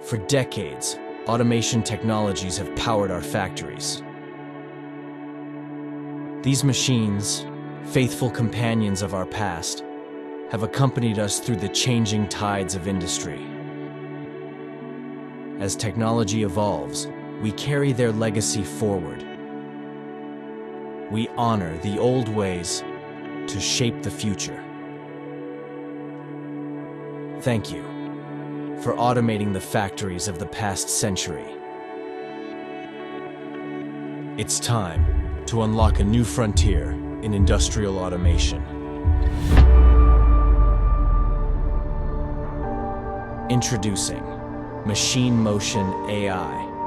For decades, automation technologies have powered our factories. These machines, faithful companions of our past, have accompanied us through the changing tides of industry. As technology evolves, we carry their legacy forward. We honor the old ways to shape the future. Thank you for automating the factories of the past century. It's time to unlock a new frontier in industrial automation. Introducing MachineMotion AI.